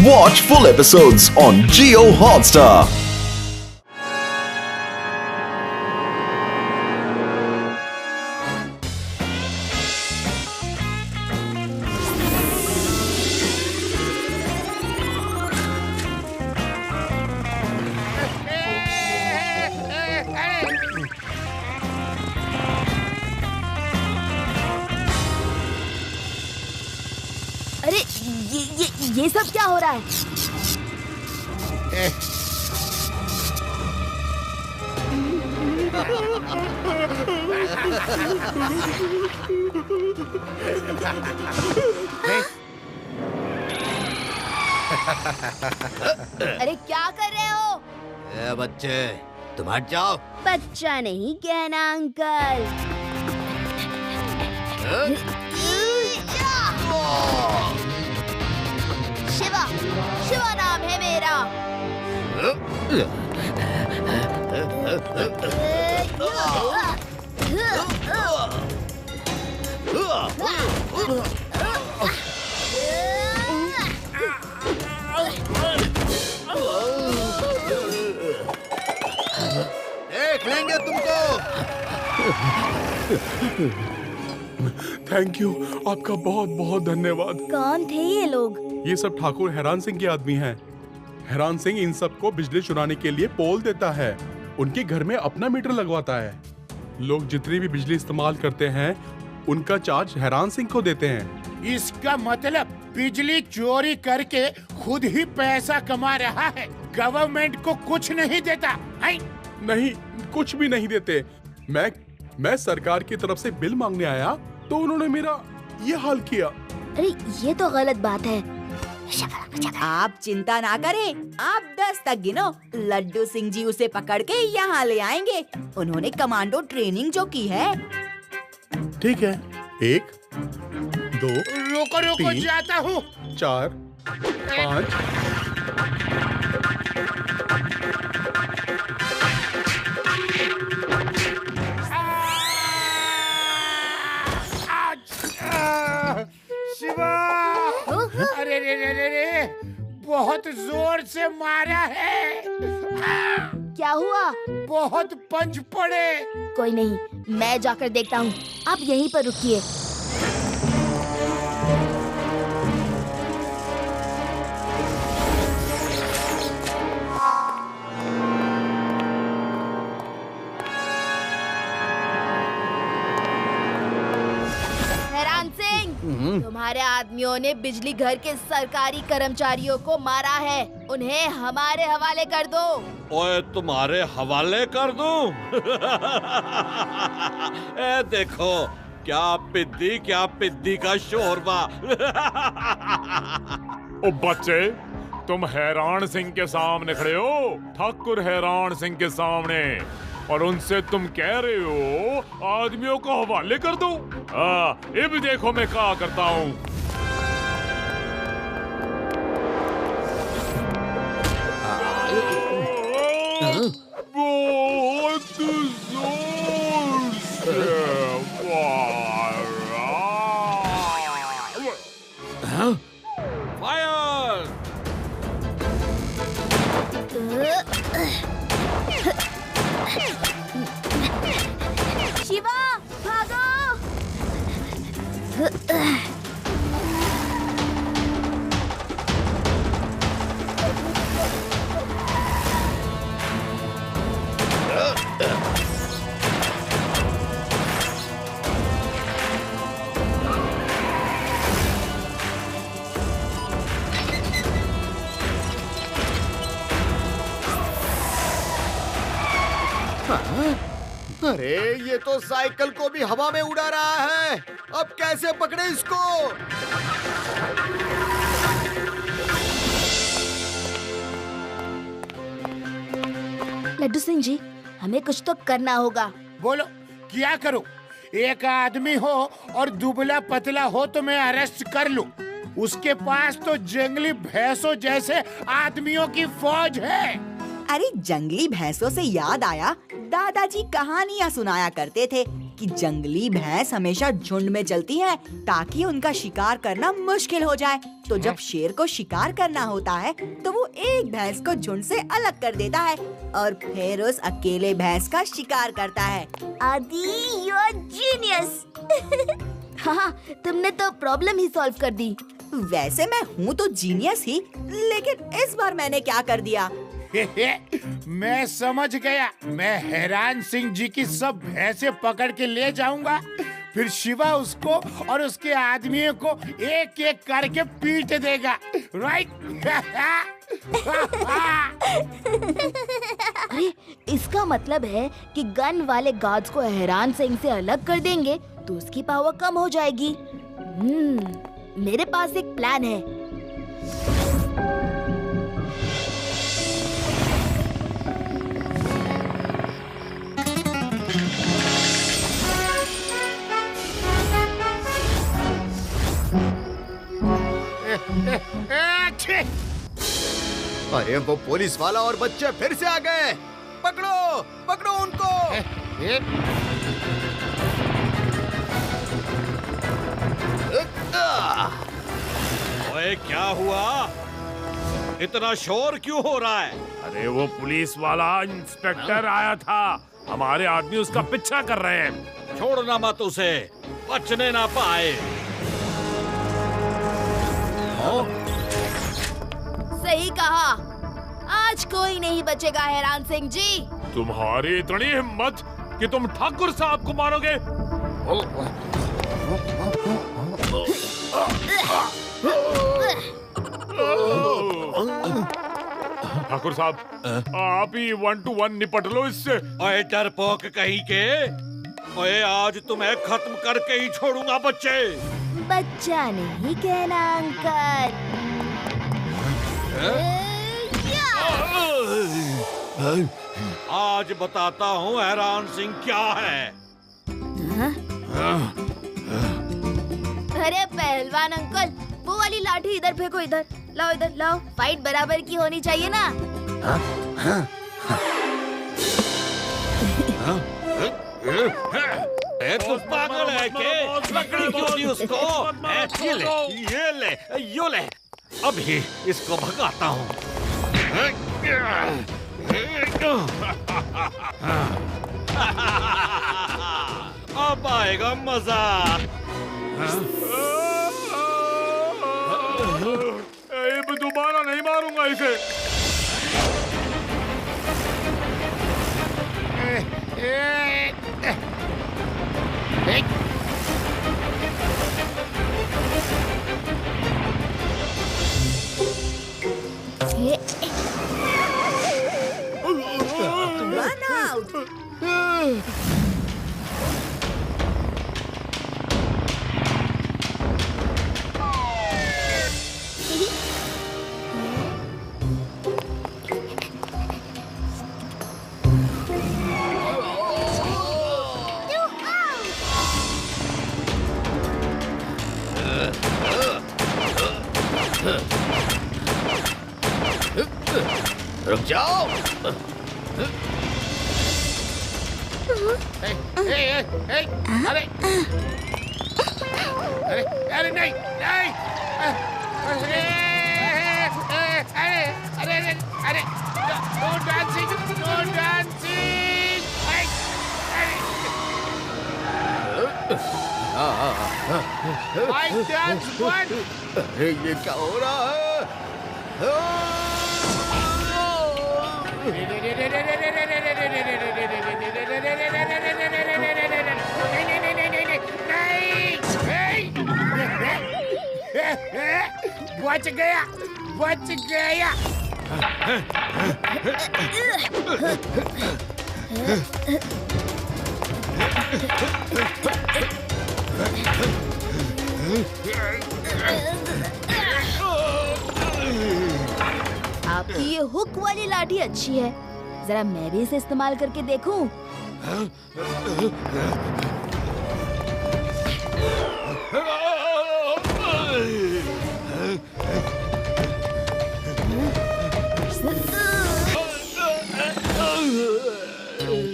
Watch full episodes on Jio Hotstar. अरे ये सब क्या हो रहा है? अरे क्या कर रहे हो? ए बच्चे, तुम हट जाओ। बच्चा नहीं कहना अंकल। शिवा, शिवा नाम है मेरा। देख लेंगे तुमको। थैंक यू, आपका बहुत बहुत धन्यवाद। कौन थे ये लोग? ये सब ठाकुर हैरान सिंह के आदमी हैं। हैरान सिंह इन सबको बिजली चुराने के लिए पोल देता है। उनके घर में अपना मीटर लगवाता है। लोग जितनी भी बिजली इस्तेमाल करते हैं उनका चार्ज हैरान सिंह को देते हैं। इसका मतलब बिजली चोरी करके खुद ही पैसा कमा रहा है, गवर्नमेंट को कुछ नहीं देता है? नहीं, कुछ भी नहीं देते। मैं सरकार की तरफ से बिल मांगने आया तो उन्होंने मेरा ये हाल किया। अरे ये तो गलत बात है। आप चिंता ना करें, आप 10 तक गिनो, लड्डू सिंह जी उसे पकड़ के यहाँ ले आएंगे। उन्होंने कमांडो ट्रेनिंग जो की है। ठीक है, 1 2 रोको रोको, 3, जाता हूँ। 4 5 शिवा, अरे रे रे रे रे, बहुत जोर से मारा है। क्या हुआ? बहुत पंच पड़े। कोई नहीं, मैं जाकर देखता हूँ। आप यहीं पर रुकिए। हैरान सिंह, तुम्हारे आदमियों ने बिजली घर के सरकारी कर्मचारियों को मारा है। उन्हें हमारे हवाले कर दो। ओए, तुम्हारे हवाले कर दूं? ए देखो, क्या पिद्दी का शोरबा। ओ बच्चे, तुम हैरान सिंह के सामने खड़े हो, ठाकुर हैरान सिंह के सामने, और उनसे तुम कह रहे हो आदमियों को हवाले कर दो। ये भी देखो मैं क्या करता हूँ। बहुत जोर से फायर! शिवा, भागो! अरे, ये तो साइकिल को भी हवा में उड़ा रहा है। अब कैसे पकड़े इसको? लड्डू सिंह जी, हमें कुछ तो करना होगा। बोलो, क्या करूं? एक आदमी हो और दुबला पतला हो तो मैं अरेस्ट कर लूं। उसके पास तो जंगली भैंसों जैसे आदमियों की फौज है। अरे जंगली भैंसों से याद आया, दादाजी कहानियाँ सुनाया करते थे कि जंगली भैंस हमेशा झुंड में चलती हैं ताकि उनका शिकार करना मुश्किल हो जाए। तो जब शेर को शिकार करना होता है तो वो एक भैंस को झुंड से अलग कर देता है और फिर उस अकेले भैंस का शिकार करता है। आदि, यू आर जीनियस। हाँ, तुमने तो प्रॉब्लम ही सॉल्व कर दी। वैसे मैं हूँ तो जीनियस ही, लेकिन इस बार मैंने क्या कर दिया? मैं समझ गया। मैं हैरान सिंह जी की सब भैंसे पकड़ के ले जाऊंगा, फिर शिवा उसको और उसके आदमियों को एक एक करके पीट देगा। राइट? अरे, इसका मतलब है कि गन वाले गार्ड्स को हैरान सिंह से अलग कर देंगे तो उसकी पावर कम हो जाएगी। मेरे पास एक प्लान है। अरे वो पुलिस वाला और बच्चे फिर से आ गए। पकड़ो पकड़ो उनको। ओए, क्या हुआ? इतना शोर क्यों हो रहा है? अरे वो पुलिस वाला इंस्पेक्टर आया था, हमारे आदमी उसका पीछा कर रहे हैं। छोड़ना मत उसे, बचने ना पाए। सही कहा, आज कोई नहीं बचेगा हैरान सिंह जी। तुम्हारी इतनी हिम्मत कि तुम ठाकुर साहब को मारोगे? ठाकुर साहब, आप ही 1 to 1 निपट लो इससे। ओए डरपोक कहीं के, ओए आज तुम्हें खत्म करके ही छोड़ूंगा बच्चे। बच्चा नहीं कहना अंकल। आज बताता हूँ हैरान सिंह क्या है। अरे पहलवान अंकल, वो वाली लाठी इधर फेंको, इधर लाओ, इधर लाओ। फाइट बराबर की होनी चाहिए ना। तू पागल है के? लकड़ी क्यों दी उसको? ये ले, ये ले, यो ले। अभी इसको भगाता हूँ। अब आएगा मजा। दोबारा नहीं मारूंगा इसे। Run out! रुक जाओ। अरे अरे नहीं नहीं, अरे अरे अरे अरे, no dancing, no dancing. My dance but. अरे ये क्या हो रहा है? बच गया, बच गया। आपकी ये हुक वाली लाठी अच्छी है, जरा मैं भी इसे इस्तेमाल करके देखूं।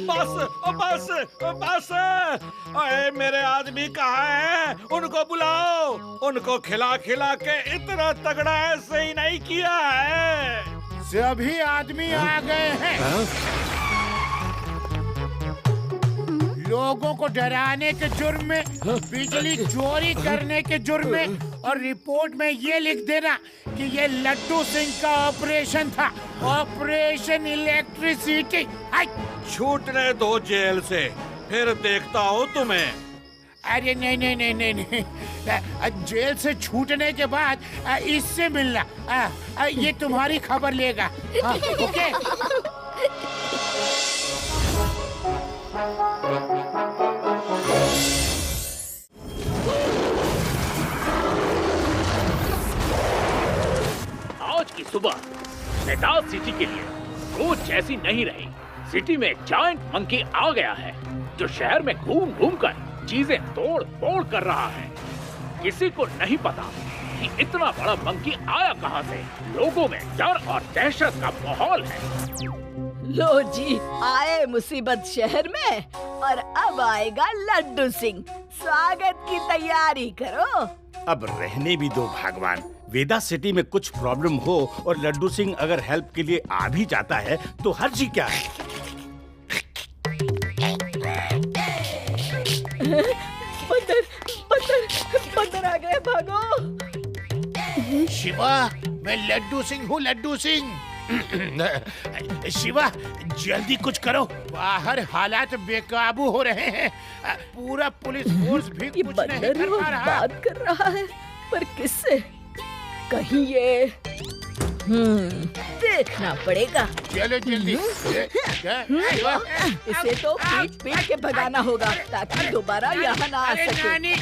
बस बस बस। अरे मेरे आदमी कहाँ हैं? उनको बुलाओ। उनको खिला खिला के इतना तगड़ा ऐसे ही नहीं किया है। सभी आदमी आ गए हैं। लोगों को डराने के जुर्म में, बिजली चोरी करने के जुर्म में, और रिपोर्ट में ये लिख देना कि ये लड्डू सिंह का ऑपरेशन था, ऑपरेशन इलेक्ट्रिसिटी। छूटने दो जेल से, फिर देखता हूँ तुम्हें। अरे नहीं नहीं नहीं नहीं नहीं, जेल से छूटने के बाद इससे मिलना, ये तुम्हारी खबर लेगा। ओके? आज की सुबह मेदास सिटी के लिए रोज जैसी नहीं रही। सिटी में एक जायंट मंकी आ गया है जो शहर में घूम घूम कर चीजें तोड़ फोड़ कर रहा है। किसी को नहीं पता कि इतना बड़ा मंकी आया कहां से। लोगों में डर और दहशत का माहौल है। लो जी, आए मुसीबत शहर में और अब आएगा लड्डू सिंह। स्वागत की तैयारी करो। अब रहने भी दो भगवान। वेदा सिटी में कुछ प्रॉब्लम हो और लड्डू सिंह अगर हेल्प के लिए आ भी जाता है तो हर्ज ही क्या है। बंदर बंदर बंदर आ गए, भागो। शिवा, मैं लड्डू सिंह हूँ, लड्डू सिंह। शिवा, जल्दी कुछ करो, बाहर हालात बेकाबू हो रहे हैं। पूरा पुलिस फोर्स भी ये कुछ नहीं बंदर कर रोज पा रहा। बात कर रहा है, पर किससे? कहीं ये देखना पड़ेगा। चलो जल्दी। इसे तो पीट पीट के भगाना होगा ताकि दोबारा यहाँ ना आ अरे सके। नानी,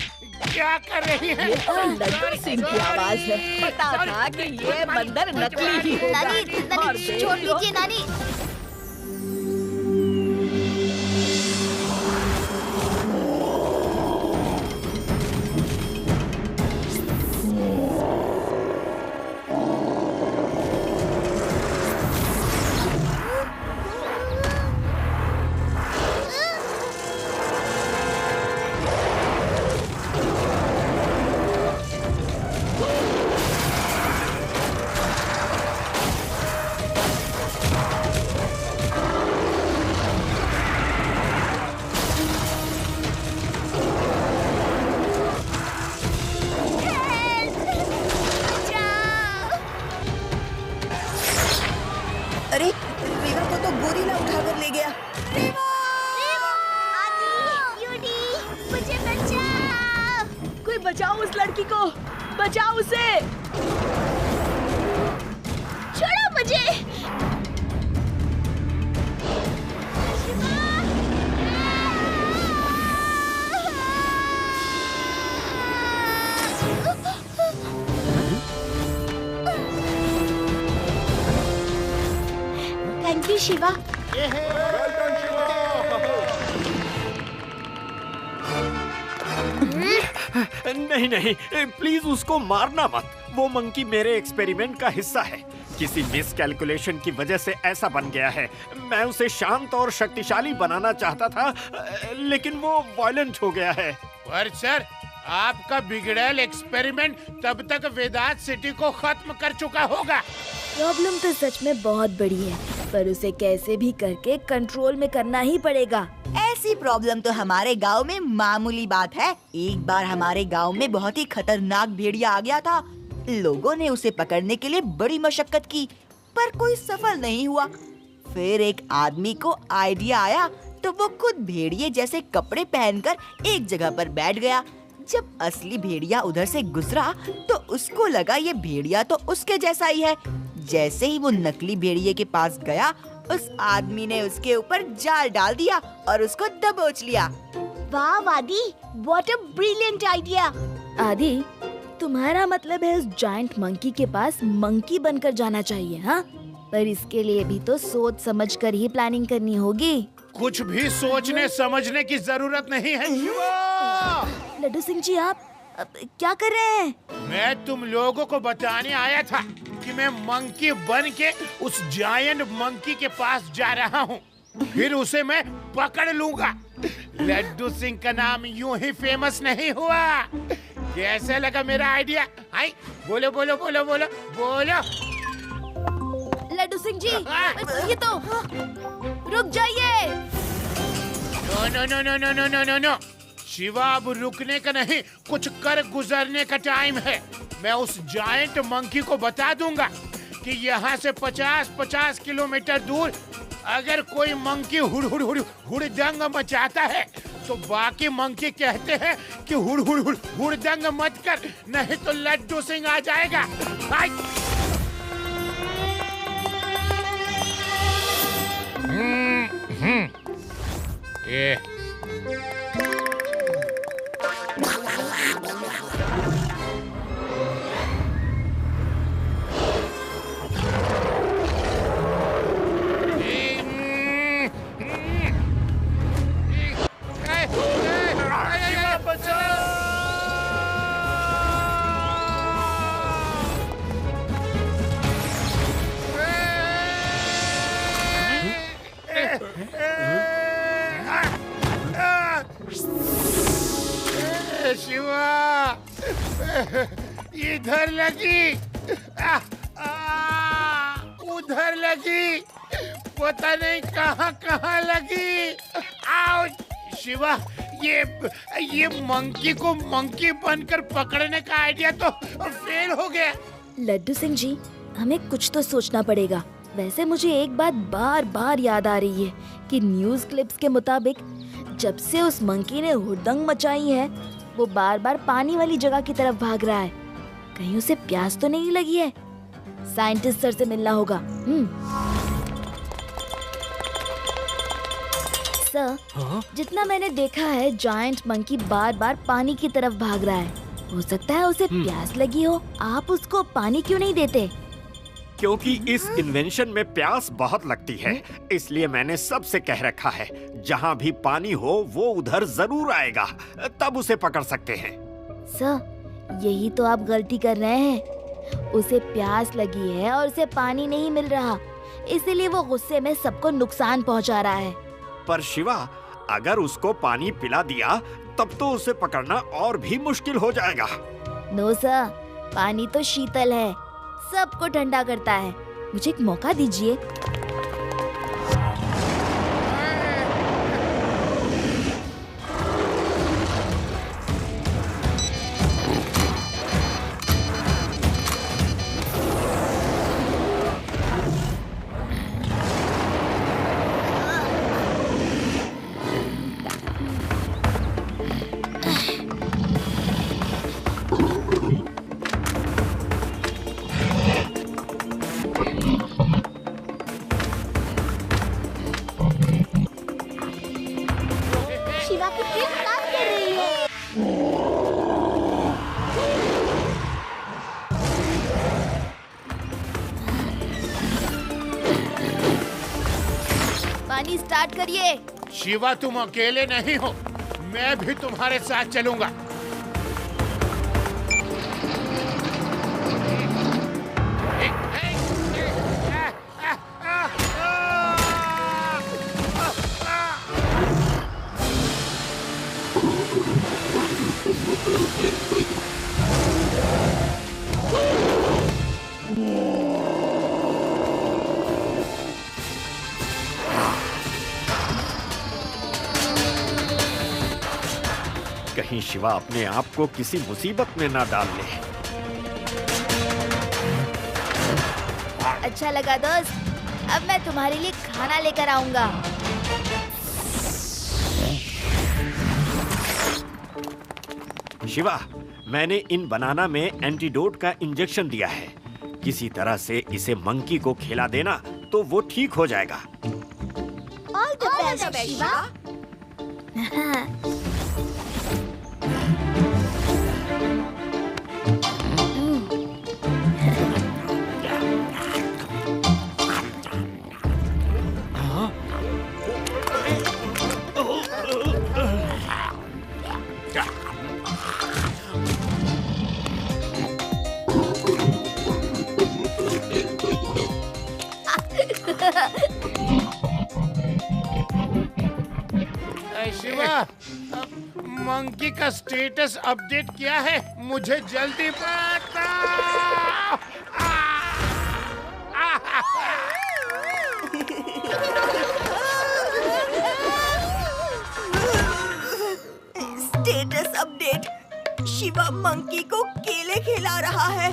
क्या कर रही है? ये तो लड्डू सिंह की आवाज है। पता था कि ये बंदर नकली ही होगा। नानी, और नानी देख छोड़ लो, दीजिए नानी। अरे रीवा को तो गोरिल्ला उठाकर ले गया। मुझे बचाओ। कोई बचाओ उस लड़की को, बचाओ उसे। छोड़ो मुझे। Thank you Shiva. नहीं नहीं, प्लीज उसको मारना मत। वो मंकी मेरे एक्सपेरिमेंट का हिस्सा है। किसी मिस कैलकुलेशन की वजह से ऐसा बन गया है। मैं उसे शांत और शक्तिशाली बनाना चाहता था, लेकिन वो वायलेंट हो गया है। पर सर, आपका बिगड़ैल एक्सपेरिमेंट तब तक वेदांत सिटी को खत्म कर चुका होगा। प्रॉब्लम तो सच में बहुत बड़ी है, पर उसे कैसे भी करके कंट्रोल में करना ही पड़ेगा। ऐसी प्रॉब्लम तो हमारे गांव में मामूली बात है। एक बार हमारे गांव में बहुत ही खतरनाक भेड़िया आ गया था। लोगों ने उसे पकड़ने के लिए बड़ी मशक्कत की, पर कोई सफल नहीं हुआ। फिर एक आदमी को आइडिया आया तो वो खुद भेड़िए जैसे कपड़े पहनकर एक जगह पर बैठ गया। जब असली भेड़िया उधर से गुजरा तो उसको लगा ये भेड़िया तो उसके जैसा ही है। जैसे ही वो नकली भेड़िए के पास गया, उस आदमी ने उसके ऊपर जाल डाल दिया और उसको दबोच लिया। वाह वादी, व्हाट अ ब्रिलियंट आइडिया। आदि, तुम्हारा मतलब है उस जायंट मंकी के पास मंकी बनकर जाना चाहिए, हाँ? पर इसके लिए भी तो सोच समझ कर ही प्लानिंग करनी होगी। कुछ भी सोचने समझने की जरूरत नहीं है शिवा। लड्डू सिंह जी, आप क्या कर रहे हैं? मैं तुम लोगों को बताने आया था कि मैं मंकी बन के उस जायंट मंकी के पास जा रहा हूँ। फिर उसे मैं पकड़ लूंगा। लड्डू सिंह का नाम यूं ही फेमस नहीं हुआ। कैसा लगा मेरा आइडिया? आई बोलो बोलो बोलो बोलो बोलो। लड्डू सिंह जी, ये तो रुक जाइए। No no no no no no no no no, Shiva अब रुकने का नहीं, कुछ कर गुजरने का टाइम है। मैं उस जायंट मंकी को बता दूंगा कि यहाँ से 50-50 किलोमीटर दूर अगर कोई मंकी हुड़दंग मचाता है तो बाकी मंकी कहते हैं कि हुड़दंग मत कर, नहीं तो लड्डू सिंह आ जाएगा। ये शिवा, इधर लगी, उधर लगी, पता नहीं कहाँ कहाँ लगी। आओ शिवा, ये मंकी को मंकी बनकर पकड़ने का आइडिया तो फेल हो गया। लड्डू सिंह जी, हमें कुछ तो सोचना पड़ेगा। वैसे मुझे एक बात बार बार याद आ रही है कि न्यूज़ क्लिप्स के मुताबिक जब से उस मंकी ने हुड़दंग मचाई है, वो बार बार पानी वाली जगह की तरफ भाग रहा है। कहीं उसे प्यास तो नहीं लगी है? साइंटिस्ट सर से मिलना होगा। सर, जितना मैंने देखा है, जायंट मंकी बार बार पानी की तरफ भाग रहा है। हो सकता है उसे प्यास लगी हो। आप उसको पानी क्यों नहीं देते? क्योंकि इस इन्वेंशन में प्यास बहुत लगती है, इसलिए मैंने सबसे कह रखा है जहाँ भी पानी हो वो उधर जरूर आएगा, तब उसे पकड़ सकते हैं। सर, यही तो आप गलती कर रहे हैं। उसे प्यास लगी है और उसे पानी नहीं मिल रहा, इसीलिए वो गुस्से में सबको नुकसान पहुंचा रहा है। पर शिवा, अगर उसको पानी पिला दिया तब तो उसे पकड़ना और भी मुश्किल हो जाएगा। नो सर, पानी तो शीतल है, सबको ठंडा करता है। मुझे एक मौका दीजिए। पानी स्टार्ट करिए। शिवा, तुम अकेले नहीं हो, मैं भी तुम्हारे साथ चलूंगा। कहीं शिवा अपने आप को किसी मुसीबत में ना डाल ले। अच्छा लगा दोस्त, अब मैं तुम्हारे लिए खाना लेकर आऊंगा। शिवा, मैंने इन बनाना में एंटीडोट का इंजेक्शन दिया है। किसी तरह से इसे मंकी को खिला देना तो वो ठीक हो जाएगा। All the best Shiva. Shiva, monkey का स्टेटस अपडेट क्या है? मुझे जल्दी बता। स्टेटस अपडेट, शिवा मंकी को केले खिला रहा है।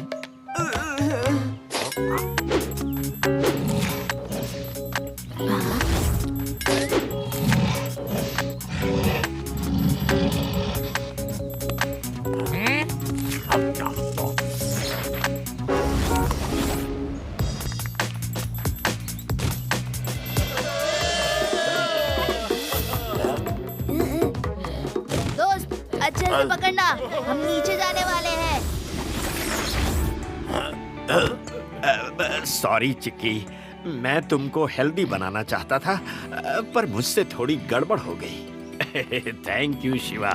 दोस्त अच्छे से पकड़ना, हम नीचे जाने वाले हैं। सॉरी चिक्की, मैं तुमको हेल्दी बनाना चाहता था, पर मुझसे थोड़ी गड़बड़ हो गई। थैंक यू शिवा,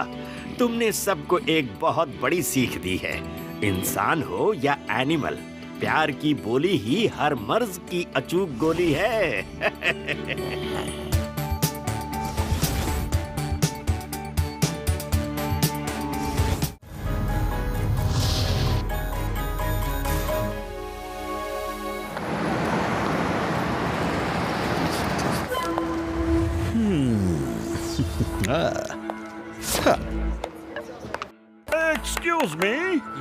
तुमने सबको एक बहुत बड़ी सीख दी है। इंसान हो या एनिमल, प्यार की बोली ही हर मर्ज की अचूक गोली है। Excuse me.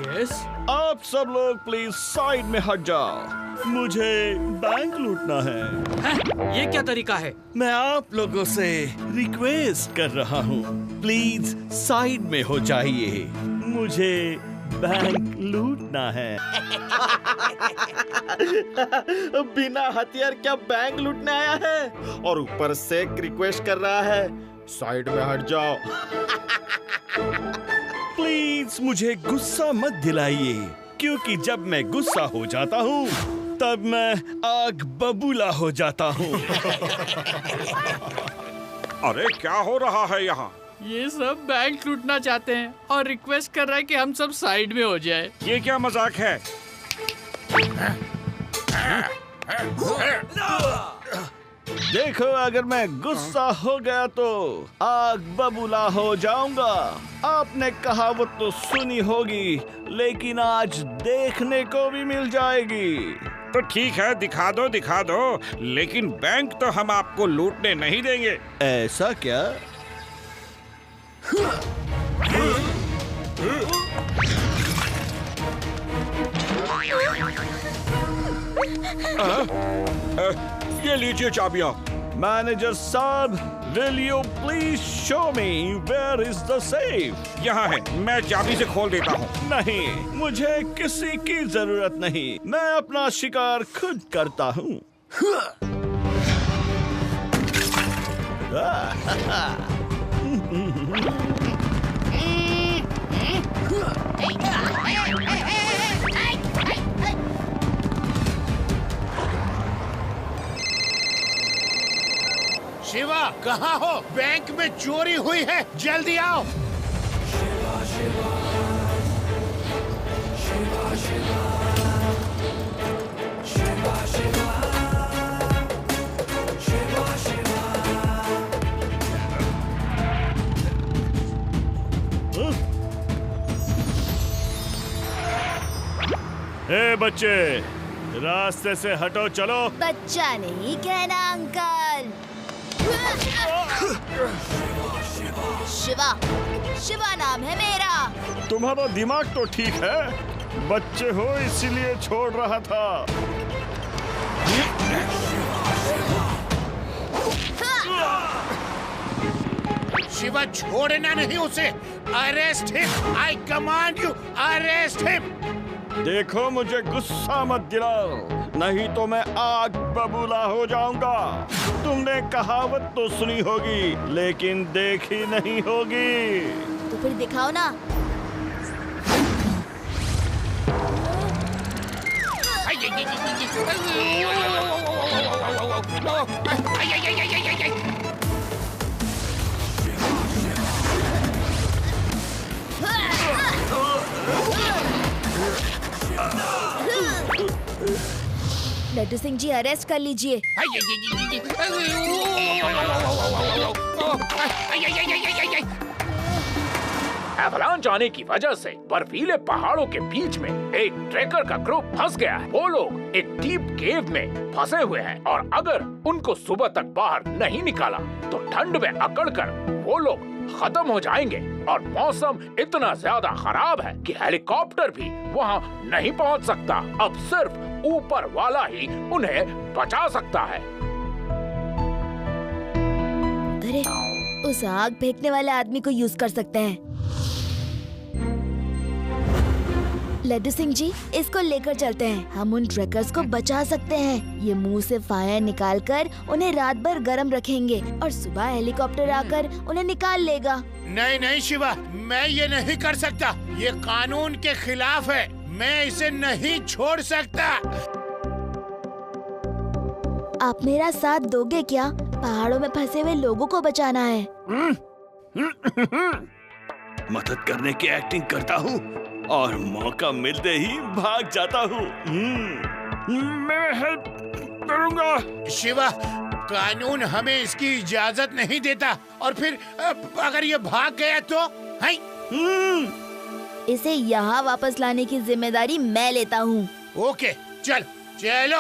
यस। आप सब लोग प्लीज साइड में हट जाओ, मुझे बैंक लूटना है। ये क्या तरीका है? मैं आप लोगों से रिक्वेस्ट कर रहा हूँ, प्लीज साइड में हो जाइए, मुझे बैंक लूटना है। बिना हथियार क्या बैंक लूटने आया है, और ऊपर से रिक्वेस्ट कर रहा है साइड में हट जाओ। प्लीज मुझे गुस्सा मत दिलाइए, क्योंकि जब मैं गुस्सा हो जाता हूँ तब मैं आग बबूला हो जाता हूँ। अरे क्या हो रहा है यहाँ? ये सब बैंक लूटना चाहते हैं और रिक्वेस्ट कर रहा है कि हम सब साइड में हो जाए। ये क्या मजाक है? देखो, अगर मैं गुस्सा हो गया तो आग बबूला हो जाऊंगा। आपने कहावत तो सुनी होगी, लेकिन आज देखने को भी मिल जाएगी। तो ठीक है, दिखा दो, लेकिन बैंक तो हम आपको लूटने नहीं देंगे। ऐसा क्या? ये लीजिए चाबियां। मैनेजर साहब, will you please show me where is the safe? यहाँ है, मैं चाबी से खोल देता हूँ। नहीं, मुझे किसी की जरूरत नहीं, मैं अपना शिकार खुद करता हूँ। शिवा, कहाँ हो? बैंक में चोरी हुई है, जल्दी आओ। ए बच्चे, रास्ते से हटो, चलो। बच्चा नहीं कहना अंकल। शिवा नाम है मेरा। तुम्हारा दिमाग तो ठीक है, बच्चे हो इसीलिए छोड़ रहा था। शिवा, छोड़ना नहीं उसे। Arrest him, I command you, arrest him. देखो, मुझे गुस्सा मत दिलाओ, नहीं तो मैं आग बबूला हो जाऊंगा। तुमने कहावत तो सुनी होगी, लेकिन देखी नहीं होगी। तो फिर दिखाओ ना। लड्डू सिंह जी अरेस्ट कर लीजिए। एवलांच आने की वजह से बर्फीले पहाड़ों के बीच में एक ट्रेकर का ग्रुप फंस गया है। वो लोग एक डीप केव में फंसे हुए हैं और अगर उनको सुबह तक बाहर नहीं निकाला तो ठंड में अकड़कर वो लोग खत्म हो जाएंगे और मौसम इतना ज्यादा खराब है कि हेलीकॉप्टर भी वहाँ नहीं पहुँच सकता। अब सिर्फ ऊपर वाला ही उन्हें बचा सकता है। अरे, उस आग फेंकने वाले आदमी को यूज कर सकते हैं। लड्डू सिंह जी, इसको लेकर चलते हैं। हम उन ट्रैकर्स को बचा सकते हैं। ये मुंह से फायर निकालकर उन्हें रात भर गर्म रखेंगे और सुबह हेलीकॉप्टर आकर उन्हें निकाल लेगा। नहीं नहीं शिवा, मैं ये नहीं कर सकता। ये कानून के खिलाफ है। मैं इसे नहीं छोड़ सकता। आप मेरा साथ दोगे क्या? पहाड़ों में फंसे हुए लोगों को बचाना है। मदद करने की एक्टिंग करता हूँ और मौका मिलते ही भाग जाता हूँ। मैं हेल्प करूँगा। शिवा, कानून हमें इसकी इजाजत नहीं देता। और फिर अगर ये भाग गया तो? इसे यहाँ वापस लाने की जिम्मेदारी मैं लेता हूँ। ओके, चल चलो।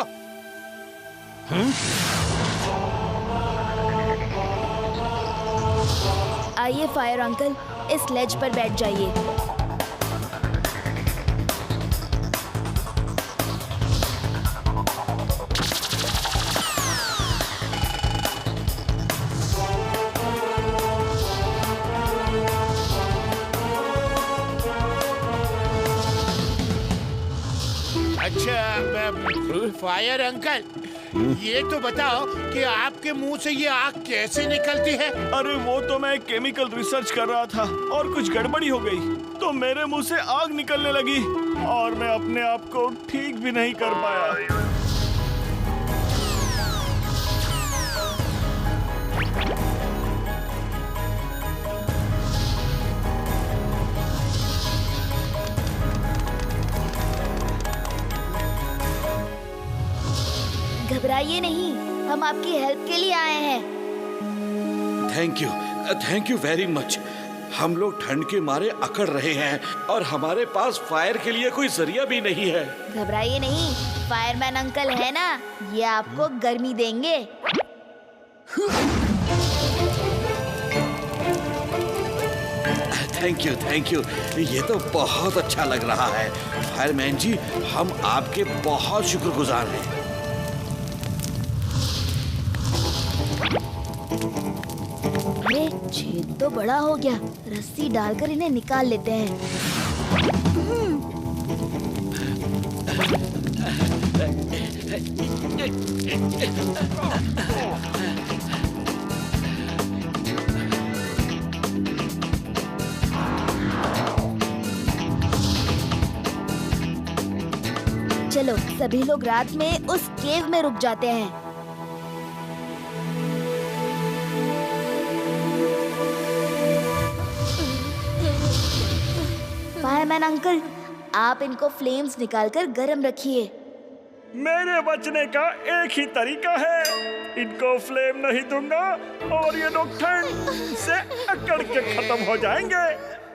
आइए फायर अंकल, इस लेज पर बैठ जाइए। अच्छा फायर अंकल, ये तो बताओ कि आपके मुंह से ये आग कैसे निकलती है? अरे वो तो मैं केमिकल रिसर्च कर रहा था और कुछ गड़बड़ी हो गई तो मेरे मुंह से आग निकलने लगी और मैं अपने आप को ठीक भी नहीं कर पाया। घबराइए नहीं, हम आपकी हेल्प के लिए आए हैं। Thank you very much. हम लोग ठंड के मारे अकड़ रहे हैं और हमारे पास फायर के लिए कोई जरिया भी नहीं है। घबराइए नहीं, फायरमैन अंकल है ना, ये आपको गर्मी देंगे। Thank you. ये तो बहुत अच्छा लग रहा है। फायरमैन जी, हम आपके बहुत शुक्रगुजार हैं। अरे छेद तो बड़ा हो गया, रस्सी डालकर इन्हें निकाल लेते हैं। चलो सभी लोग रात में उस केव में रुक जाते हैं। फायरमैन अंकल, आप इनको फ्लेम्स निकालकर गरम रखिए। मेरे बचने का एक ही तरीका है, इनको फ्लेम नहीं दूंगा और ये लोग ठंड से अकड़ के खत्म हो जाएंगे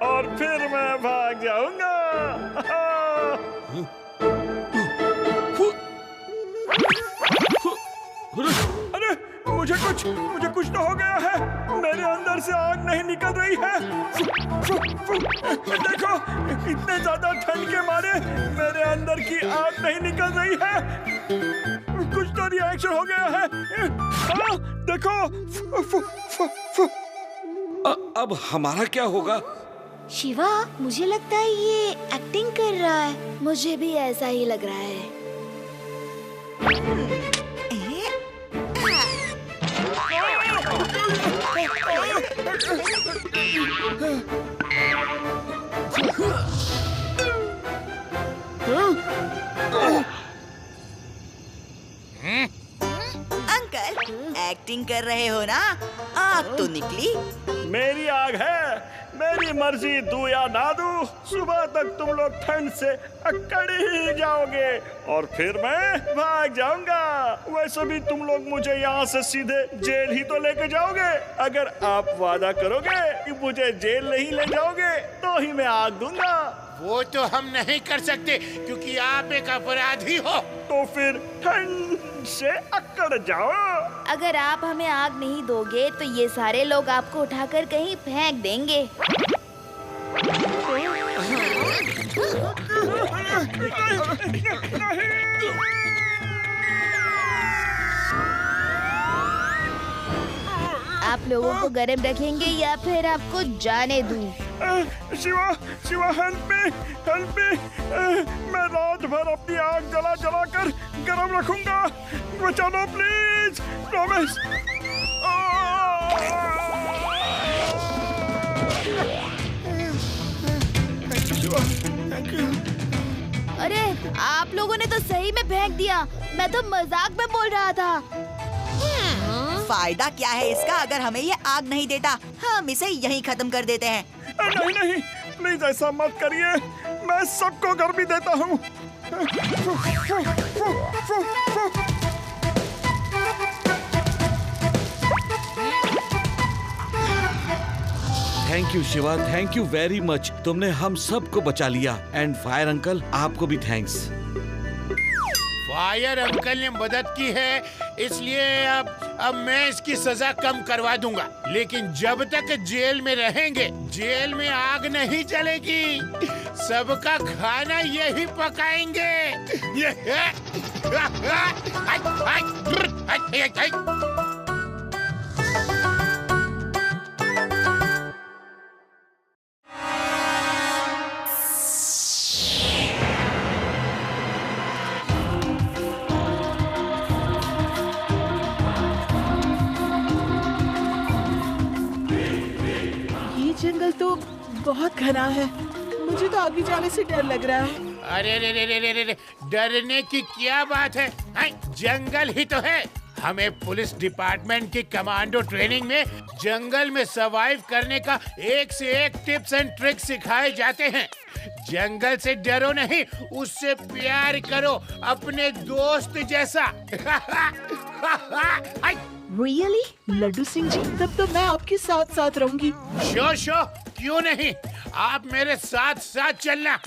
और फिर मैं भाग जाऊंगा। अरे मुझे कुछ तो हो गया है। मेरे अंदर से आग नहीं निकल रही है। देखो, इतने ज्यादा ठंड के मारे मेरे अंदर की आग नहीं निकल रही है। कुछ तो रिएक्शन हो गया है। देखो। अब हमारा क्या होगा? शिवा, मुझे लगता है ये एक्टिंग कर रहा है। मुझे भी ऐसा ही लग रहा है। अंकल, एक्टिंग कर रहे हो ना? आग तो निकली। मेरी आग है, मेरी मर्जी दूं या ना दूं, सुबह तक तुम लोग ठंड से अकड़ ही जाओगे और फिर मैं भाग जाऊंगा। वैसे भी तुम लोग मुझे यहाँ से सीधे जेल ही तो लेके जाओगे। अगर आप वादा करोगे कि मुझे जेल नहीं ले जाओगे तो ही मैं आग दूंगा। वो तो हम नहीं कर सकते क्योंकि आप एक अपराधी हो। तो फिर ठंड से अकड़ जाओ। अगर आप हमें आग नहीं दोगे तो ये सारे लोग आपको उठाकर कहीं फेंक देंगे। आप लोगों को गर्म रखेंगे या फिर आपको जाने दूं? Shiva, Shiva help me. मैं रात भर अपनी आग जला जला कर गरम रखूंगा। बचा लो प्लीज, प्रॉमिस। अरे आप लोगों ने तो सही में फेंक दिया, मैं तो मजाक में बोल रहा था। फायदा क्या है इसका अगर हमें ये आग नहीं देता? हम इसे यहीं खत्म कर देते हैं। नहीं, प्लीज ऐसा मत करिए। मैं सबको गर्मी देता हूँ। Thank you Shiva, thank you very much. तुमने हम सबको बचा लिया। एंड फायर अंकल, आपको भी थैंक्स। फायर अंकल ने मदद की है, इसलिए अब मैं इसकी सजा कम करवा दूंगा। लेकिन जब तक जेल में रहेंगे, जेल में आग नहीं जलेगी। सबका खाना यही पकाएंगे। जंगल तो बहुत घना है, मुझे तो आगे जाने से डर लग रहा है। अरे रे रे रे रे रे, डरने की क्या बात है? जंगल ही तो है। हमें पुलिस डिपार्टमेंट की कमांडो ट्रेनिंग में जंगल में सरवाइव करने का एक से एक टिप्स एंड ट्रिक्स सिखाए जाते हैं। जंगल से डरो नहीं, उससे प्यार करो, अपने दोस्त जैसा। रियली लड्डू सिंह जी, तब तो मैं आपके साथ साथ रहूंगी। शो क्यों नहीं, आप मेरे साथ साथ चलना।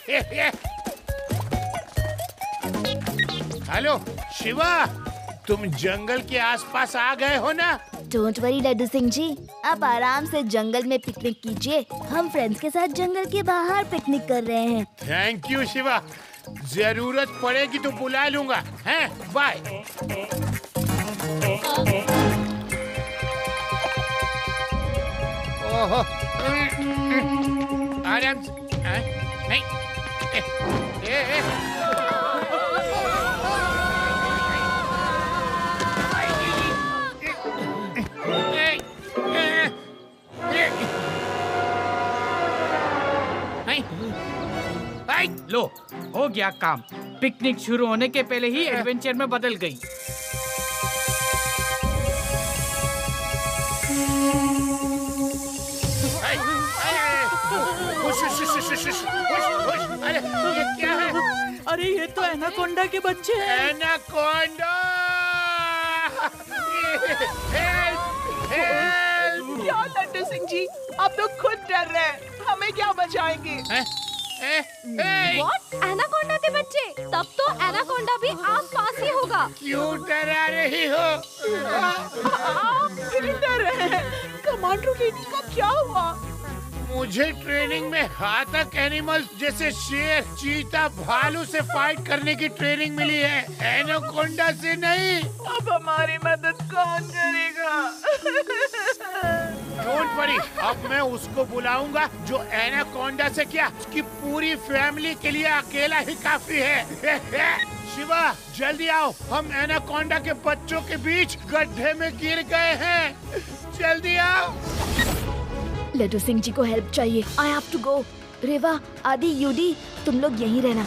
हेलो शिवा, तुम जंगल के आसपास आ गए हो ना? डोंट वरी लड्डू सिंह जी, आप आराम से जंगल में पिकनिक कीजिए। हम फ्रेंड्स के साथ जंगल के बाहर पिकनिक कर रहे हैं। थैंक यू शिवा, जरूरत पड़ेगी तो बुला लूंगा। हैं, बाय। ओहो, आराम से। नहीं, लो, हो गया काम। पिकनिक शुरू होने के पहले ही एडवेंचर में बदल गई। अरे ये क्या है? अरे ये तो एनाकोंडा के बच्चे हैं। एनाकोंडा! हेल्प! क्या लड्डू सिंह जी, आप तो खुद डर रहे हैं, हमें क्या बचाएंगे? What? एनाकोंडा के बच्चे? तब तो एनाकोंडा भी आस-पास ही होगा। क्यों डरा रही हो? आप क्यों डर रहे हैं? कमांडो लेडी को क्या हुआ? मुझे ट्रेनिंग में घातक एनिमल्स जैसे शेर, चीता, भालू से फाइट करने की ट्रेनिंग मिली है, एनाकोंडा से नहीं। अब हमारी मदद कौन करेगा? डोंट वरी, अब मैं उसको बुलाऊंगा जो एनाकोंडा से क्या, उसकी पूरी फैमिली के लिए अकेला ही काफी है। शिवा, जल्दी आओ, हम एनाकोंडा के बच्चों के बीच गड्ढे में गिर गए हैं। जल्दी आओ। लड्डू सिंह जी को हेल्प चाहिए। I have to go. रेवा, आदि, यूडी, तुम लोग यहीं रहना।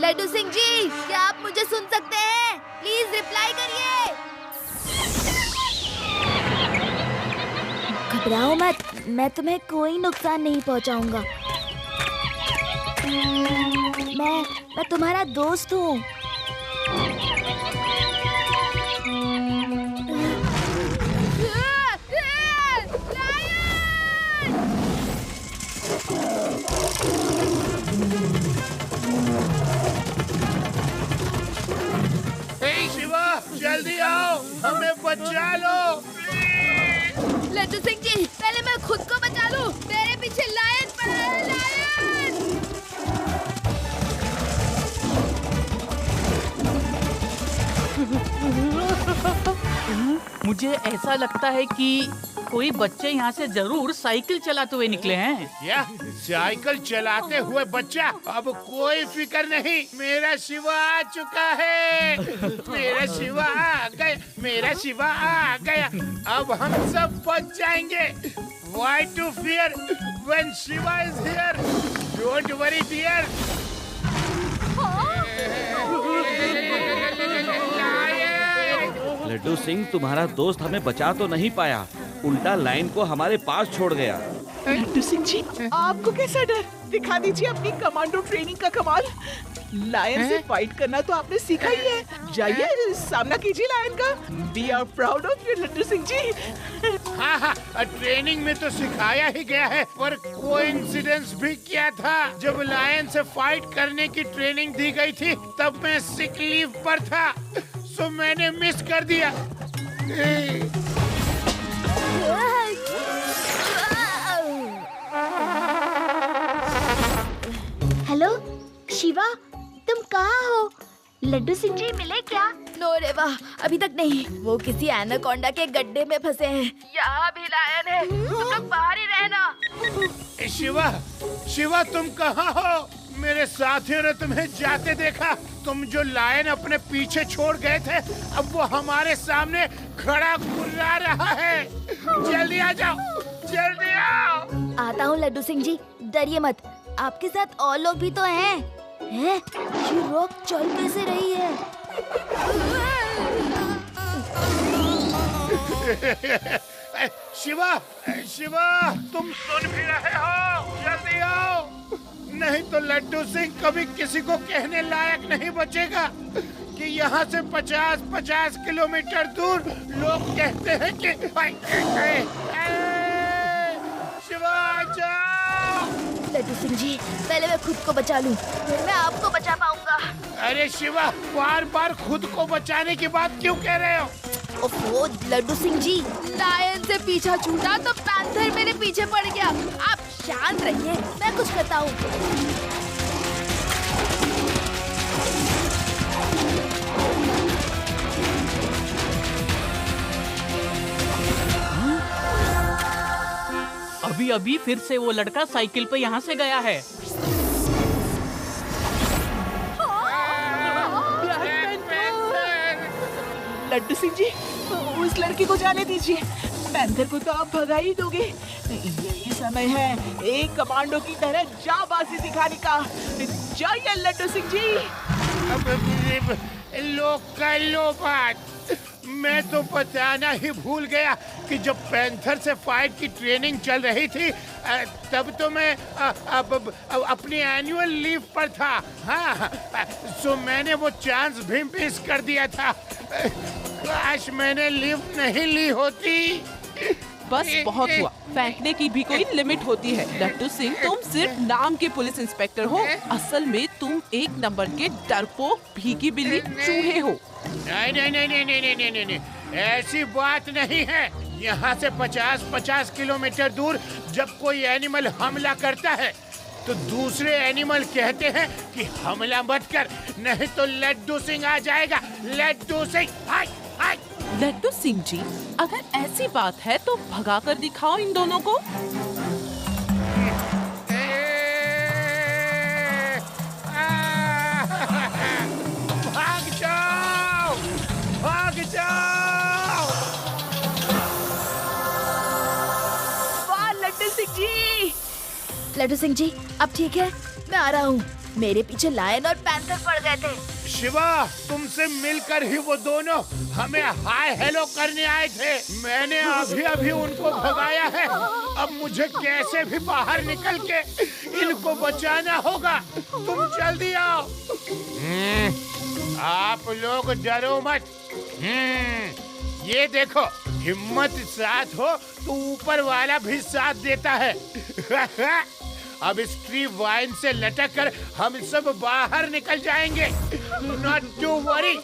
लड्डू सिंह जी, क्या आप मुझे सुन सकते हैं? प्लीज रिप्लाई करिए। घबराओ मत, मैं तुम्हें कोई नुकसान नहीं पहुंचाऊंगा। मैं तुम्हारा दोस्त हूँ। शिवा, जल्दी आओ, हमें बचा लो। लड्डू सिंह जी, पहले मैं खुद को बचा लूं। मेरे पीछे लायन पड़ा है, लायन। मुझे ऐसा लगता है कि कोई बच्चे यहाँ से जरूर साइकिल चलाते हुए निकले हैं। या साइकिल चलाते हुए बच्चा? अब कोई फिक्र नहीं, मेरा शिवा आ चुका है। मेरा शिवा आ गया, मेरा शिवा आ गया। अब हम सब बच जाएंगे। Why to fear when Shiva is here? Don't worry, dear. Laddu Singh, तुम्हारा दोस्त हमें बचा तो नहीं पाया, उल्टा लाइन को हमारे पास छोड़ गया। लड्डू सिंह जी, आपको कैसा डर? दिखा दीजिए अपनी कमांडो ट्रेनिंग का कमाल। लायन से फाइट करना तो आपने सीखा ही है। जाइए, सामना कीजिए लायन का। We are proud of you, Laddu Singh जी। हाँ, ट्रेनिंग में तो सिखाया ही गया है, पर कोइंसिडेंस भी क्या था। जब लायन से फाइट करने की ट्रेनिंग दी गई थी, तब मैं सिक लीव पर था, सो मैंने मिस कर दिया। हेलो शिवा, तुम कहाँ हो? लड्डू सिंह जी मिले क्या? नो रे वाह, अभी तक नहीं। वो किसी एनाकोंडा के गड्ढे में फंसे हैं। यहाँ भी लायन है, तुम लोग बाहर ही रहना। शिवा, शिवा तुम कहाँ हो? मेरे साथियों ने तुम्हें जाते देखा। तुम जो लायन अपने पीछे छोड़ गए थे, अब वो हमारे सामने खड़ा गुर्रा रहा है। जल्दी आ जाओ, जल्दी आओ। आता हूँ लड्डू सिंह जी, डरिए मत। आपके साथ और लोग भी तो हैं। हैं? ये रॉक चल कैसे रही है? शिवा, शिवा तुम सुन भी रहे हो? जल्दी आओ, नहीं तो लड्डू सिंह कभी किसी को कहने लायक नहीं बचेगा कि यहाँ से 50-50 किलोमीटर दूर लोग कहते हैं कि शिवा जाओ। लड्डू सिंह जी, पहले मैं खुद को बचा लूं, फिर मैं आपको बचा पाऊंगा। अरे शिवा, बार बार खुद को बचाने की बात क्यों कह रहे हो? ओहो लड्डू सिंह जी, लायन से पीछा छूटा तो पैंथर मेरे पीछे पड़ गया। आप शांत रहिए, मैं कुछ करता हूँ। अभी अभी फिर से वो लड़का साइकिल पे यहाँ से गया है। लड्डू सिंह जी, उस लड़की को जाने दीजिए। पैंथर को तो आप भगा ही दोगे। यही समय है एक कमांडो की तरह जाबाजी दिखाने का। जाइए लड्डू सिंह जी। लोग कर लो बात। मैं तो बताना ही भूल गया कि जब पैंथर से फाइट की ट्रेनिंग चल रही थी, तब तो मैं अपनी एनुअल लीव पर था। हाँ, सो मैंने वो चांस भी मिस कर दिया था। काश मैंने लीव नहीं ली होती। बस बहुत हुआ, फेंकने की भी कोई लिमिट होती है। लड्डू सिंह, तुम सिर्फ नाम के पुलिस इंस्पेक्टर हो, असल में तुम एक नंबर के डरपोक भीगी बिल्ली चूहे हो। नहीं नहीं नहीं नहीं नहीं नहीं नहीं नहीं, ऐसी बात नहीं है। यहाँ से 50-50 किलोमीटर दूर जब कोई एनिमल हमला करता है, तो दूसरे एनिमल कहते हैं कि हमला मत कर, नहीं तो लड्डू सिंह आ जाएगा। लड्डू सिंह, हाय हाय। लड्डू सिंह जी, अगर ऐसी बात है तो भगा कर दिखाओ इन दोनों को। भाग जाओ, भाग जाओ। वाह लड्डू सिंह जी। लड्डू सिंह जी, अब ठीक है? मैं आ रहा हूँ। मेरे पीछे लायन और पैंथर पड़ गए थे। शिवा, तुमसे मिलकर ही वो दोनों हमें हाय हेलो करने आए थे। मैंने अभी अभी उनको भगाया है। अब मुझे कैसे भी बाहर निकल के इनको बचाना होगा। तुम जल्दी आओ। आप लोग डरो मत। ये देखो, हिम्मत साथ हो तो ऊपर वाला भी साथ देता है। अब इस ट्री वाइन से लटक कर हम सब बाहर निकल जाएंगे। Not to worry.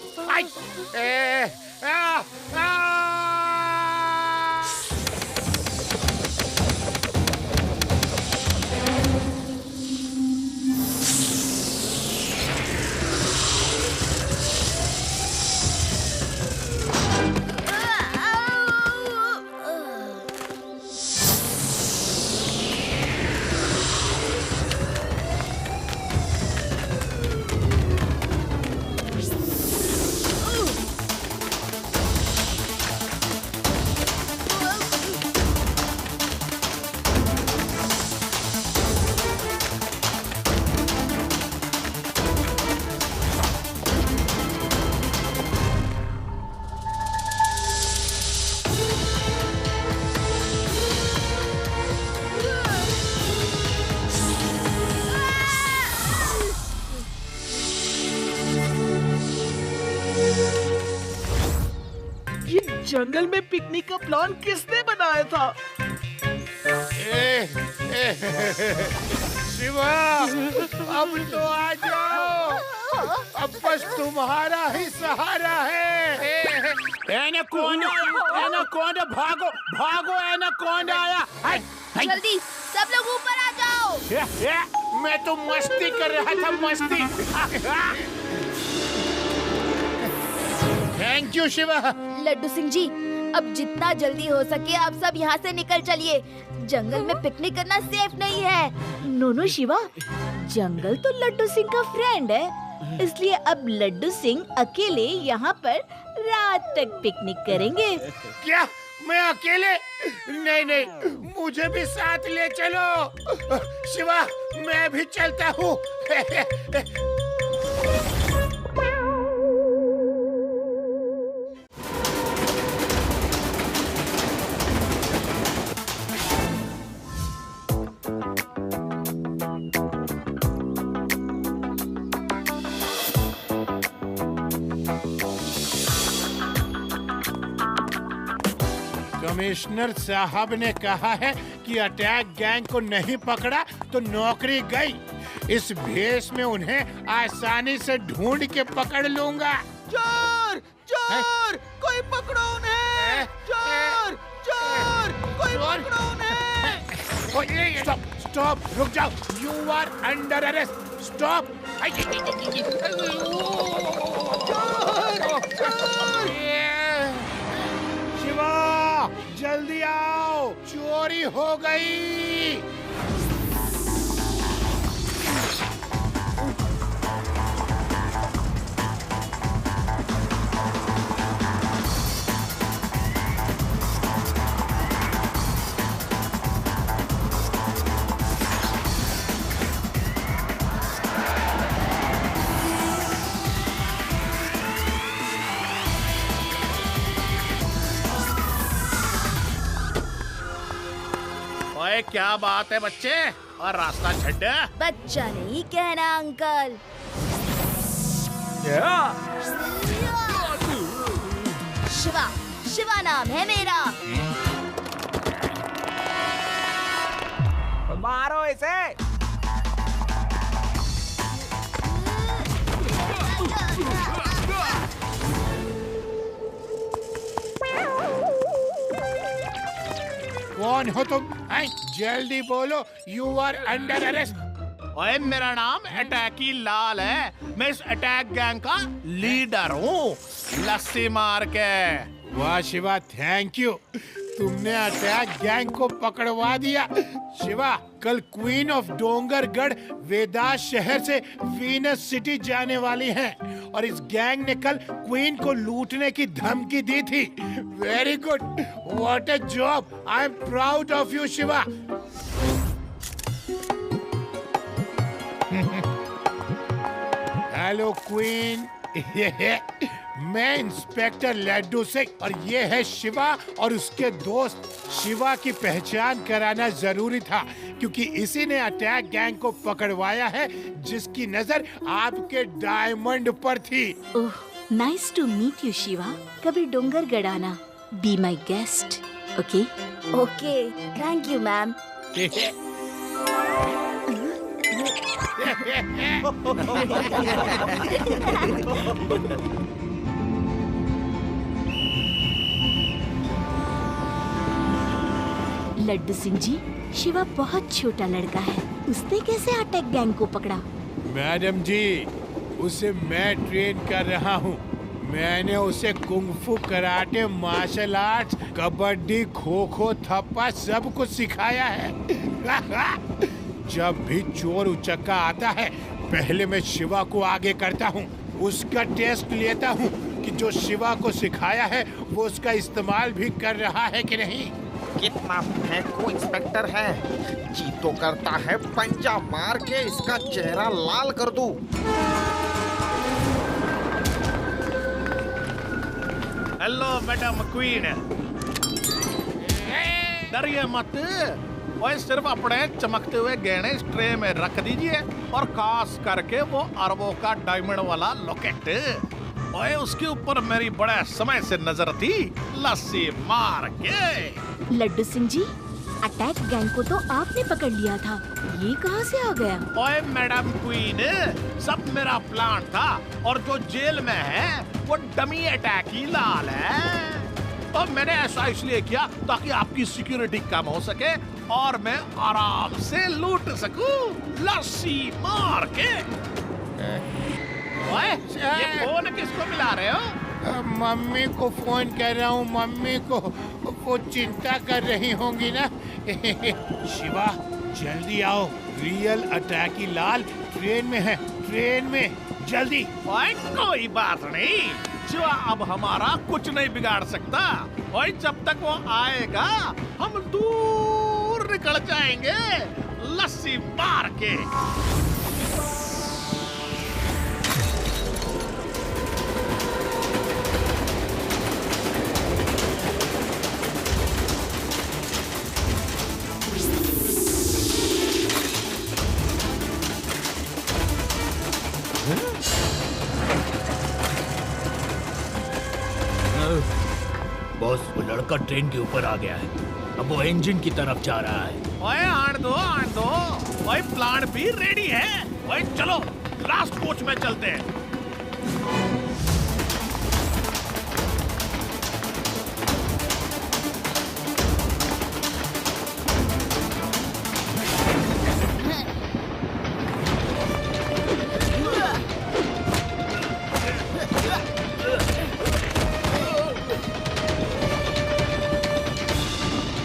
जंगल में पिकनिक का प्लान किसने बनाया था? शिवा, अब तो आ जाओ। अब बस तुम्हारा ही सहारा है। एनाकोंडा, भागो भागो, एनाकोंडा आया। जल्दी सब लोग ऊपर आ जाओ। मैं तो मस्ती कर रहा था, मस्ती। Thank you Shiva. लड्डू सिंह जी, अब जितना जल्दी हो सके आप सब यहाँ से निकल चलिए। जंगल में पिकनिक करना सेफ नहीं है। नो शिवा, जंगल तो लड्डू सिंह का फ्रेंड है, इसलिए अब लड्डू सिंह अकेले यहाँ पर रात तक पिकनिक करेंगे। क्या मैं अकेले? नहीं, मुझे भी साथ ले चलो। शिवा, मैं भी चलता हूँ। कमिश्नर साहब ने कहा है कि अटैक गैंग को नहीं पकड़ा तो नौकरी गई। इस भेष में उन्हें आसानी से ढूंढ के पकड़ लूंगा। चोर, चोर, कोई पकड़ो उन्हें। चोर, चोर, कोई पकड़ो उन्हें। स्टॉप, रुक जाओ। You are under arrest. Stop. Shiva, जल्दी आओ, चोरी हो गई। क्या बात है बच्चे, और रास्ता छड्डे? बच्चा नहीं कहना अंकल। शिवा, शिवा नाम है मेरा। मारो इसे। कौन हो तुम? जल्दी बोलो। You are under arrest. ओए, मेरा नाम अटैकी लाल है। मैं इस अटैक गैंग का लीडर हूँ, लस्सी मार के। वाह शिवा, थैंक यू। तुमने अटैक गैंग को पकड़वा दिया। शिवा, कल क्वीन ऑफ डोंगरगढ़ वेदास शहर से वीनस सिटी जाने वाली हैं और इस गैंग ने कल क्वीन को लूटने की धमकी दी थी। Very good, what a job. I am proud of you Shiva. Hello queen. मैं इंस्पेक्टर लड्डू सिंह और ये है शिवा और उसके दोस्त। शिवा की पहचान कराना जरूरी था क्योंकि इसी ने अटैक गैंग को पकड़वाया है जिसकी नजर आपके डायमंड पर थी। Oh, nice to meet you Shiva. कभी डोंगरगढ़ आना। Be my guest. Okay okay, thank you ma'am. Laddu Singh ji, Shiva बहुत छोटा लड़का है, उसने कैसे अटैक गैंग को पकड़ा? मैडम जी, उसे मैं ट्रेन कर रहा हूँ। मैंने उसे kung fu, karate, martial arts, kabaddi, kho kho, थप्पा सब कुछ सिखाया है। जब भी चोर उचक्का आता है पहले मैं शिवा को आगे करता हूँ, उसका टेस्ट लेता हूँ कि जो शिवा को सिखाया है वो उसका इस्तेमाल भी कर रहा है कि नहीं। कितना फेंकू इंस्पेक्टर है, जी तो करता है पंजा मार के इसका चेहरा लाल कर दूं। हेलो मैडम क्वीन, डरिए मत। और सिर्फ अपने चमकते हुए गहने इस ट्रे में रख दीजिए और खास करके वो अरबों का डायमंड वाला लॉकेट। और उसके ऊपर मेरी बड़े समय से नजर थी, लस्सी मार के। लड्डू सिंह जी, अटैक गैंग को तो आपने पकड़ लिया था, ये कहाँ से आ गया? ओए मैडम क्वीन, सब मेरा प्लान था और जो जेल में है वो डमी अटैक ही लाल है। और मैंने ऐसा इसलिए किया ताकि आपकी सिक्योरिटी कम हो सके और मैं आराम से लूट सकूं, लस्सी मार के। ओए, ये फोन किसको मिला रहे हो? मम्मी को फोन कर रहा हूँ, मम्मी को। वो चिंता कर रही होंगी ना। शिवा, जल्दी आओ, रियल अटैकी लाल ट्रेन में है, ट्रेन में, जल्दी। ओए, कोई बात नहीं, जो अब हमारा कुछ नहीं बिगाड़ सकता। और जब तक वो आएगा हम दूर निकल जाएंगे, लस्सी मार के। बॉस, वो लड़का ट्रेन के ऊपर आ गया है, अब वो इंजन की तरफ जा रहा है। ओए आन दो, आन दो। ओए प्लान भी रेडी है। ओए चलो, लास्ट कोच में चलते हैं।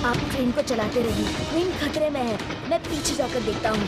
आप ट्रेन को चलाते रहिए, ट्रेन खतरे में है, मैं पीछे जाकर देखता हूँ।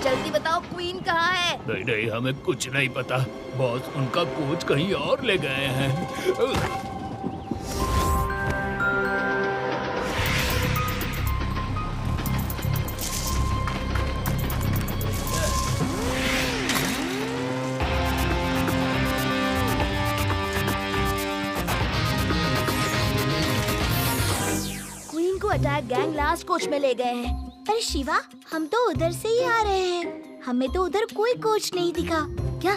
जल्दी बताओ, क्वीन कहाँ है? नहीं नहीं, हमें कुछ नहीं पता बॉस, उनका कोच कहीं और ले गए हैं। क्वीन को अटैक गैंग लास्ट कोच में ले गए हैं। अरे शिवा, हम तो उधर से ही आ रहे हैं, हमें तो उधर कोई कोच नहीं दिखा। क्या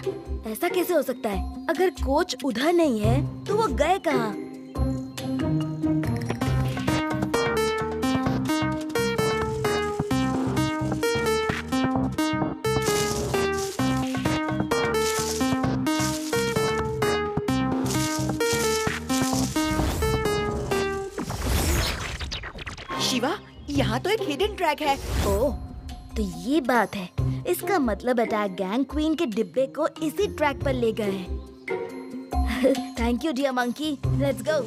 ऐसा कैसे हो सकता है? अगर कोच उधर नहीं है तो वो गए कहाँ? शिवा, यहाँ तो एक हिडन ट्रैक है। ओह, तो ये बात है। इसका मतलब अटैक गैंग क्वीन के डिब्बे को इसी ट्रैक पर ले गए हैं। Thank you dear monkey, let's go.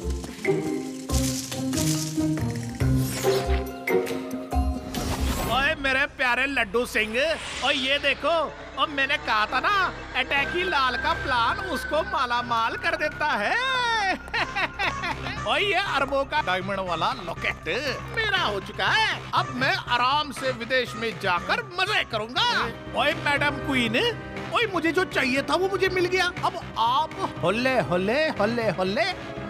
ओए मेरे प्यारे लड्डू सिंह, और ये देखो, और मैंने कहा था ना, अटैकी लाल का प्लान उसको माला माल कर देता है। और ये अरबों का डायमंड वाला लॉकेट मेरा हो चुका है। अब मैं आराम से विदेश में जाकर मजे करूंगा। ओए मैडम क्वीन, ओए मुझे जो चाहिए था वो मुझे मिल गया। अब आप होले होले होले होले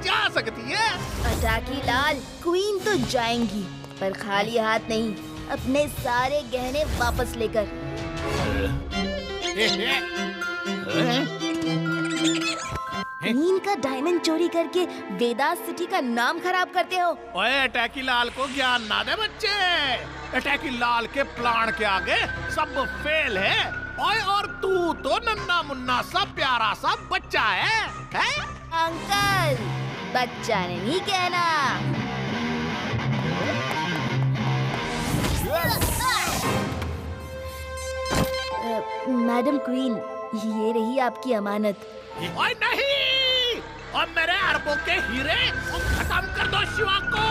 जा सकती है। अटैकी लाल, क्वीन तो जाएंगी, पर खाली हाथ नहीं, अपने सारे गहने वापस लेकर। क्वीन का डायमंड चोरी करके वेदास सिटी का नाम खराब करते हो। ओए अटैकी लाल को ज्ञान ना दे बच्चे। अटैकी लाल के प्लान के आगे सब फेल है। ओए और तू तो नन्ना मुन्ना सा प्यारा सा बच्चा है? अंकल, बच्चा नहीं कहना। मैडम क्वीन, ये रही आपकी अमानत। ओए नहीं, और मेरे अरबों के हीरे खत्म कर दो शिवा को।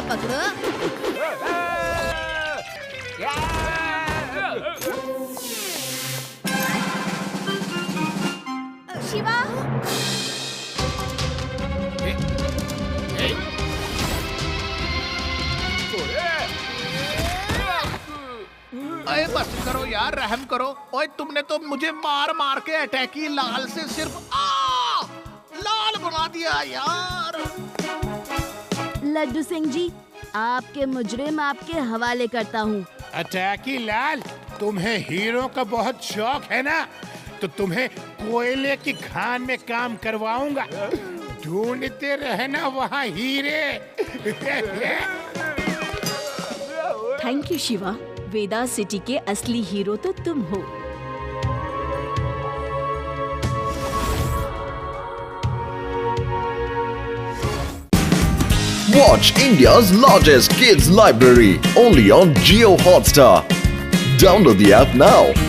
पकड़ो। शिवा, अरे बस करो यार, रहम करो। ओए तुमने तो मुझे मार मार के अटैकी लाल से सिर्फ लाल बना दिया यार। लड्डू सिंह जी, आपके मुजरिम आपके हवाले करता हूँ। अटैकी लाल, तुम्हें हीरो का बहुत शौक है ना, तो तुम्हें कोयले की खान में काम करवाऊंगा। ढूंढते रहना वहाँ हीरे। Thank you Shiva, Vedas city के असली हीरो तो तुम हो। Watch India's largest kids library only on Jio Hotstar. Download the app now.